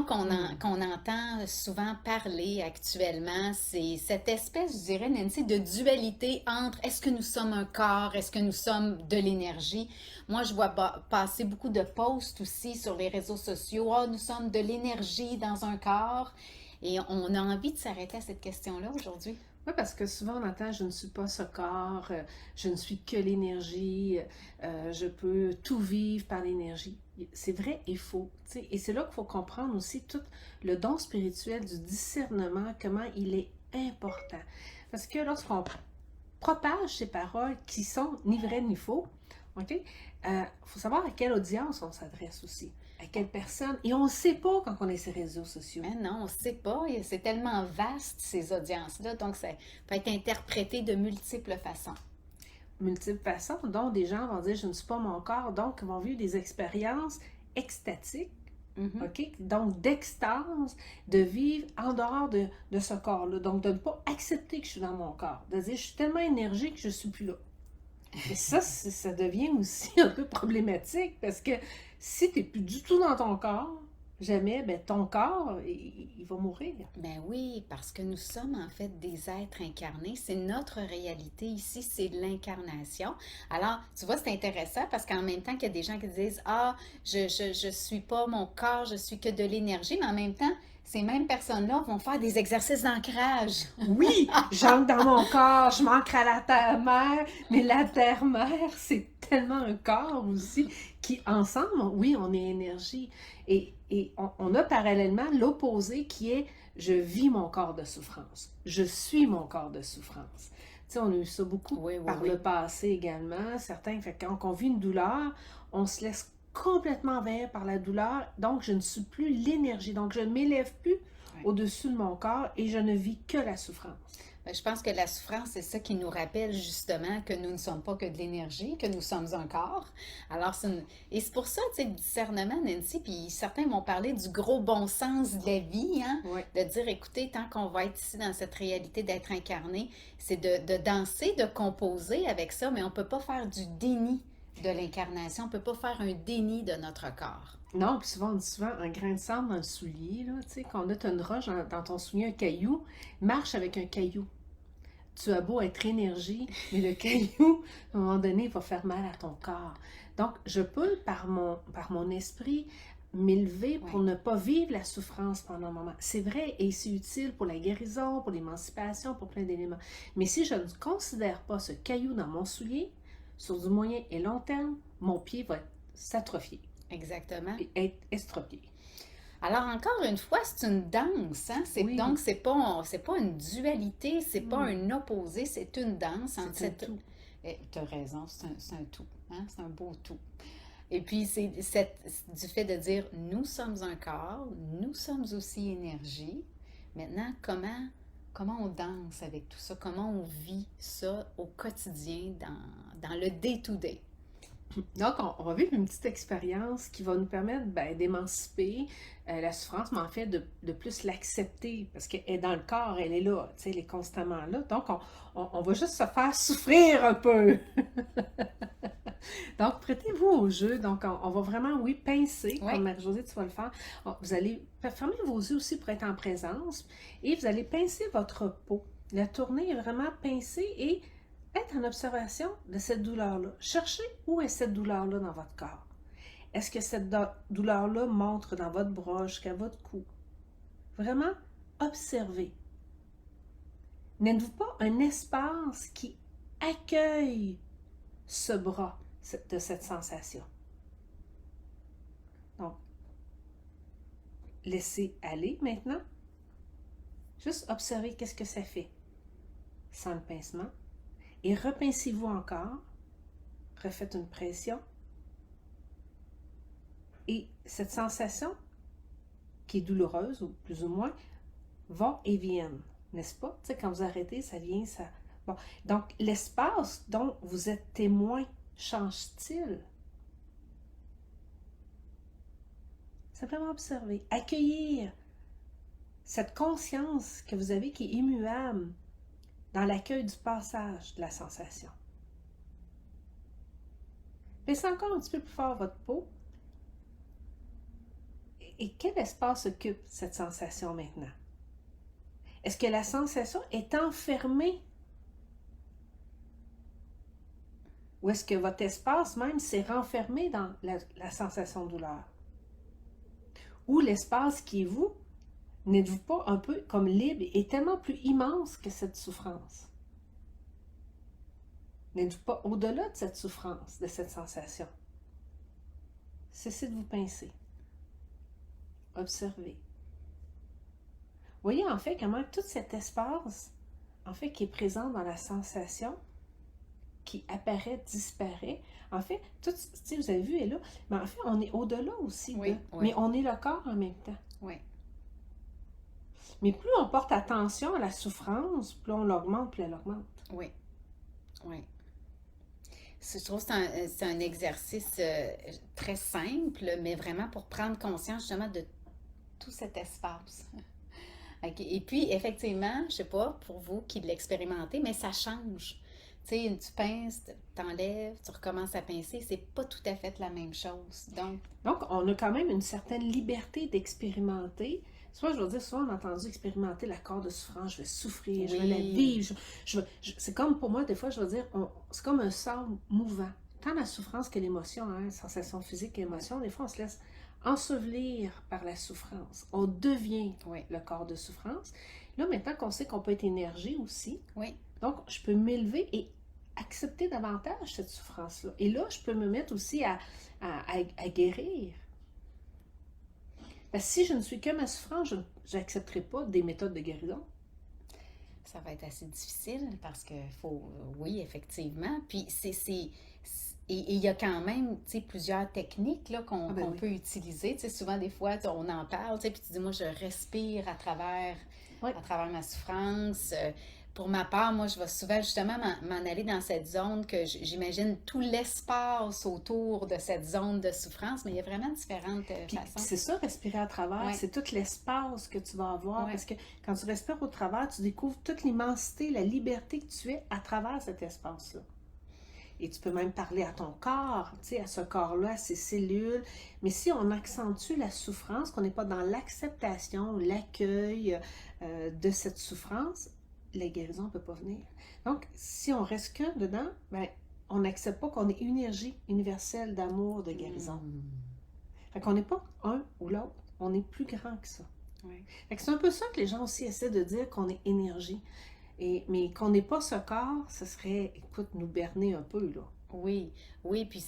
notion qu'on entend souvent parler actuellement, c'est cette espèce, je dirais, Nancy, de dualité entre est-ce que nous sommes un corps, est-ce que nous sommes de l'énergie. Moi, je vois passer beaucoup de posts aussi sur les réseaux sociaux. Ah, nous sommes de l'énergie dans un corps. Et on a envie de s'arrêter à cette question-là aujourd'hui. Oui, parce que souvent on entend je ne suis pas ce corps, je ne suis que l'énergie, je peux tout vivre par l'énergie. C'est vrai et faux. T'sais. Et c'est là qu'il faut comprendre aussi tout le don spirituel du discernement, comment il est important. Parce que lorsqu'on propage ces paroles qui sont ni vraies ni faux, OK? Faut savoir à quelle audience on s'adresse aussi, à quelle personne. Et on ne sait pas quand on est sur les réseaux sociaux. Mais non, on ne sait pas. C'est tellement vaste, ces audiences-là. Donc, ça peut être interprété de multiples façons. Multiples façons, dont des gens vont dire je ne suis pas mon corps, donc vont vivre des expériences extatiques, Mhm. OK? Donc d'extase, de vivre en dehors de ce corps-là. Donc de ne pas accepter que je suis dans mon corps, de dire je suis tellement énergique que je ne suis plus là. Et ça devient aussi un peu problématique parce que si tu n'es plus du tout dans ton corps, jamais, ben ton corps, il va mourir. Ben oui, parce que nous sommes en fait des êtres incarnés. C'est notre réalité ici, c'est l'incarnation. Alors, tu vois, c'est intéressant parce qu'en même temps qu'il y a des gens qui disent, ah, je suis pas mon corps, je suis que de l'énergie, mais en même temps, ces mêmes personnes-là vont faire des exercices d'ancrage. Oui, j'entre dans mon corps, je m'ancre à la terre-mère, mais la terre-mère, c'est tellement un corps aussi qui, ensemble, oui, on est énergie. Et on a parallèlement l'opposé qui est je vis mon corps de souffrance. Je suis mon corps de souffrance. Tu sais, on a eu ça beaucoup Oui, oui, par le oui. passé également. Certains, fait, quand on vit une douleur, on se laisse complètement envahir par la douleur. Donc, je ne suis plus l'énergie. Donc, je ne m'élève plus Ouais. au-dessus de mon corps et je ne vis que la souffrance. Ben, je pense que la souffrance, c'est ça qui nous rappelle justement que nous ne sommes pas que de l'énergie, que nous sommes un corps. Alors, et c'est pour ça, tu sais, le discernement, Nancy, puis certains vont parler du gros bon sens de la vie, hein, Oui. de dire, écoutez, tant qu'on va être ici dans cette réalité d'être incarné, c'est de danser, de composer avec ça, mais on ne peut pas faire du déni de l'incarnation, on ne peut pas faire un déni de notre corps. Non, puis souvent, on dit souvent un grain de sable dans le soulier, là, tu sais, quand on a une roche dans ton soulier, un caillou, marche avec un caillou. Tu as beau être énergie, mais le caillou, à un moment donné, il va faire mal à ton corps. Donc, je peux, par mon esprit, m'élever pour Ouais. ne pas vivre la souffrance pendant un moment. C'est vrai et c'est utile pour la guérison, pour l'émancipation, pour plein d'éléments. Mais si je ne considère pas ce caillou dans mon soulier, sur du moyen et long terme, mon pied va s'atrophier Exactement. et être estropié. Alors encore une fois, c'est une danse, hein? Donc Oui, c'est pas une dualité, c'est pas hmm, un opposé, c'est une danse entre c'est un cette. tout. Tu as raison, c'est un tout, hein? C'est un beau tout. Et puis du fait de dire nous sommes un corps, nous sommes aussi énergie. Maintenant, comment on danse avec tout ça? Comment on vit ça au quotidien dans le day-to-day? Donc, on va vivre une petite expérience qui va nous permettre d'émanciper la souffrance, mais en fait de plus l'accepter, parce qu'elle est dans le corps, elle est là, tu sais, elle est constamment là. Donc, on va juste se faire souffrir un peu. Donc, prêtez-vous au jeu. Donc, on va vraiment, oui, pincer, Oui, comme Marie-Josée, tu vas le faire. Vous allez fermer vos yeux aussi pour être en présence, et vous allez pincer votre peau. La tournée est vraiment pincée et être en observation de cette douleur-là. Cherchez où est cette douleur-là dans votre corps. Est-ce que cette douleur-là montre dans votre bras jusqu'à votre cou? Vraiment, observez. N'êtes-vous pas un espace qui accueille ce bras de cette sensation? Donc, laissez aller maintenant. Juste observez qu'est-ce que ça fait sans le pincement. Et repincez-vous encore. Refaites une pression. Et cette sensation, qui est douloureuse, ou plus ou moins, vont et viennent, n'est-ce pas? Tu sais, quand vous arrêtez, ça vient, ça... Bon, donc l'espace dont vous êtes témoin change-t-il? Simplement observer, accueillir cette conscience que vous avez qui est immuable dans l'accueil du passage de la sensation. Baissez encore un petit peu plus fort votre peau Et quel espace occupe cette sensation maintenant? Est-ce que la sensation est enfermée? Ou est-ce que votre espace même s'est renfermé dans la sensation de douleur? Ou l'espace qui est vous, n'êtes-vous pas un peu comme libre et tellement plus immense que cette souffrance? N'êtes-vous pas au-delà de cette souffrance, de cette sensation? Cessez de vous pincer. Observez. Voyez en fait comment tout cet espace, en fait, qui est présent dans la sensation, qui apparaît, disparaît. En fait, tout, vous avez vu, elle est là, mais en fait, on est au-delà aussi. Oui, Mais on est le corps en même temps. Oui. Mais plus on porte attention à la souffrance, plus on l'augmente, plus elle augmente. Oui. Oui. Je trouve que c'est un exercice très simple, mais vraiment pour prendre conscience justement de tout cet espace. Et puis, effectivement, je sais pas, pour vous qui l'expérimentez, mais ça change. Tu sais, tu pinces, t'enlèves, tu recommences à pincer, c'est pas tout à fait la même chose. Donc, on a quand même une certaine liberté d'expérimenter. Soit, je veux dire, souvent on a entendu expérimenter l'accord de souffrance, je vais souffrir, je vais la vivre. C'est comme pour moi, des fois, je veux dire, c'est comme un sable mouvant. Tant la souffrance que l'émotion, hein, sensation physique et émotion, des fois, on se laisse ensevelir par la souffrance. On devient le corps de souffrance. Là, maintenant qu'on sait qu'on peut être énergie aussi, donc je peux m'élever et accepter davantage cette souffrance-là. Et là, je peux me mettre aussi à guérir. Parce que si je ne suis que ma souffrance, je n'accepterai pas des méthodes de guérison. Ça va être assez difficile parce que faut, oui, effectivement. Puis et il y a quand même, tu sais, plusieurs techniques là, qu'on peut utiliser. Tu sais, souvent, des fois, on en parle, tu sais, puis tu dis, moi, je respire à travers ma souffrance. Pour ma part, moi, je vais souvent justement m'en aller dans cette zone que j'imagine tout l'espace autour de cette zone de souffrance, mais il y a vraiment différentes façons. C'est ça, respirer à travers, c'est tout l'espace que tu vas avoir, parce que quand tu respires au travers, tu découvres toute l'immensité, la liberté que tu es à travers cet espace-là. Et tu peux même parler à ton corps, tu sais, à ce corps-là, à ces cellules. Mais si on accentue la souffrance, qu'on n'est pas dans l'acceptation, l'accueil de cette souffrance, la guérison ne peut pas venir. Donc, si on reste que dedans, ben, on n'accepte pas qu'on est une énergie universelle d'amour, de guérison. Fait qu'on n'est pas un ou l'autre, on est plus grand que ça. Fait que c'est un peu ça que les gens aussi essaient de dire, qu'on est énergie. Mais qu'on n'est pas ce corps, ce serait, écoute, nous berner un peu, là. Oui, puis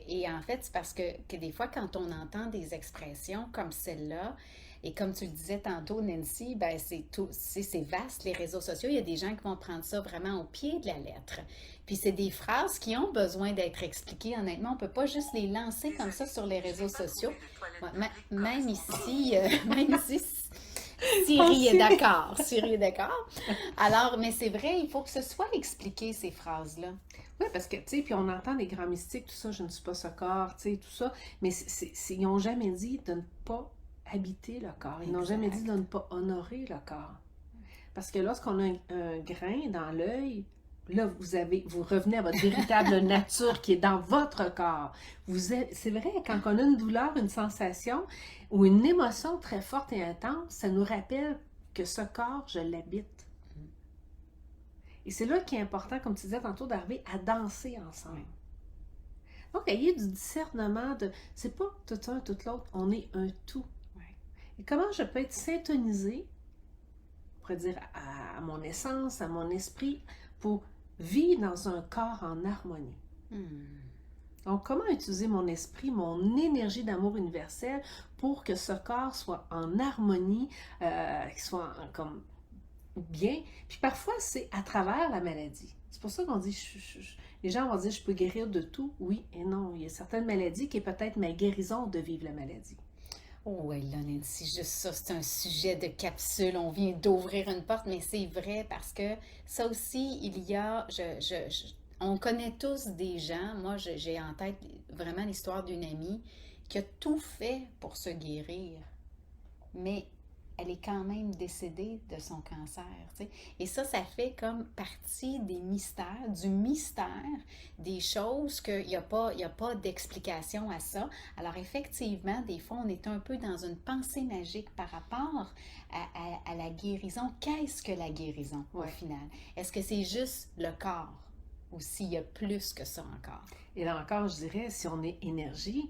et en fait, c'est parce que des fois, quand on entend des expressions comme celle-là, et comme tu le disais tantôt, Nancy, ben c'est vaste, les réseaux sociaux. Il y a des gens qui vont prendre ça vraiment au pied de la lettre. Puis c'est des phrases qui ont besoin d'être expliquées. Honnêtement, on ne peut pas juste les lancer comme ça sur les réseaux sociaux. Même ici, Siri est d'accord. Siri est d'accord. Alors, mais c'est vrai, il faut que ce soit expliqué, ces phrases-là. Oui, parce que, tu sais, puis on entend des grands mystiques, tout ça, je ne suis pas ce corps, tu sais, tout ça, mais ils n'ont jamais dit de ne pas habiter le corps. Ils n'ont jamais dit de ne pas honorer le corps. Parce que lorsqu'on a un grain dans l'œil, là, vous revenez à votre véritable nature qui est dans votre corps. C'est vrai, quand on a une douleur, une sensation ou une émotion très forte et intense, ça nous rappelle que ce corps, je l'habite. Et c'est là qu'il est important, comme tu disais tantôt, d'arriver à danser ensemble. Donc, ayez du discernement c'est pas tout un, tout l'autre, on est un tout. Et comment je peux être syntonisée, on pourrait dire à mon essence, à mon esprit, pour vivre dans un corps en harmonie. Donc, comment utiliser mon esprit, mon énergie d'amour universel pour que ce corps soit en harmonie, qu'il soit comme bien. Puis parfois, c'est à travers la maladie. C'est pour ça qu'on dit, les gens vont dire, je peux guérir de tout. Oui et non. Il y a certaines maladies qui est peut-être ma guérison de vivre la maladie. Oh oui, là, Nancy, juste ça, c'est un sujet de capsule. On vient d'ouvrir une porte, mais c'est vrai parce que ça aussi, il y a, on connaît tous des gens. Moi, j'ai en tête vraiment l'histoire d'une amie qui a tout fait pour se guérir. Mais elle est quand même décédée de son cancer, tu sais. Et ça fait comme partie des mystères, du mystère, des choses qu'il n'y a pas, il y a pas d'explication à ça. Alors effectivement, des fois, on est un peu dans une pensée magique par rapport à la guérison. Qu'est-ce que la guérison au Ouais. final? Est-ce que c'est juste le corps ou s'il y a plus que ça encore? Et là encore, je dirais, si on est énergie,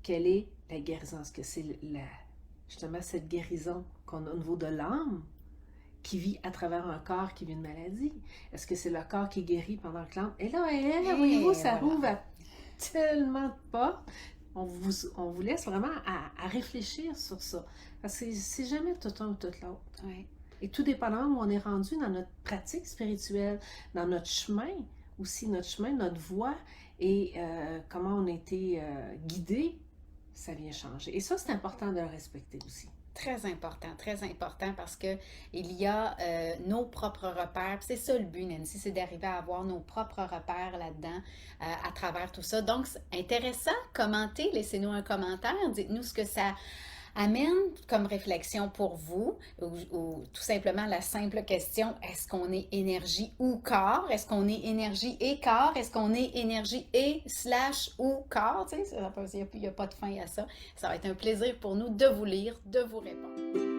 quelle est la guérison? Est-ce que c'est justement cette guérison qu'on a au niveau de l'âme qui vit à travers un corps qui vit une maladie? Est-ce que c'est le corps qui guérit pendant que l'âme... Et là, voyez-vous, ça Voilà. rouvre à tellement de portes. On vous laisse vraiment à réfléchir sur ça. Parce que c'est jamais tout un ou tout l'autre. Ouais. Et tout dépendamment où on est rendu dans notre pratique spirituelle, dans notre chemin, aussi notre chemin, notre voie, et comment on a été guidé, ça vient changer. Et ça, c'est important de le respecter aussi. Très important parce que il y a nos propres repères. Puis c'est ça le but, Nancy, c'est d'arriver à avoir nos propres repères là-dedans à travers tout ça. Donc, c'est intéressant, commentez, laissez-nous un commentaire, dites-nous ce que ça amène comme réflexion pour vous, ou tout simplement la simple question, est-ce qu'on est énergie ou corps? Est-ce qu'on est énergie et corps? Est-ce qu'on est énergie et slash ou corps? Tu sais, il n'y a pas de fin à ça. Ça va être un plaisir pour nous de vous lire, de vous répondre.